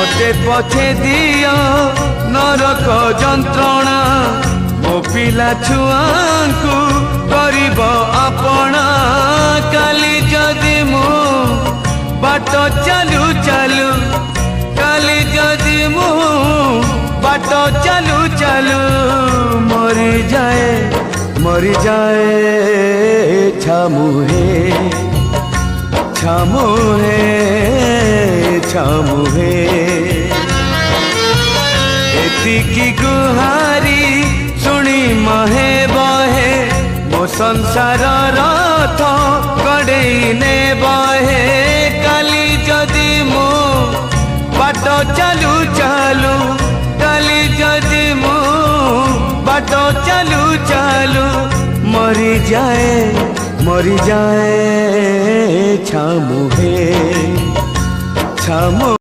मते पछे दियो नरक जंत्रणा मो पिला छुआंकु करिब आपणा काली जदि मु बाट चालू चालू काली जदि मु बाट चालू चालू मरी जाए छामुहे छामुहे छामुहे एतिकी गुहारी सुनी महे बहे मो संसार रथ गड़े ने बहे काली जदि मो बाट चालू चालू काली जदि मो बाट चालू चालू मरी जाए छामुहे छामु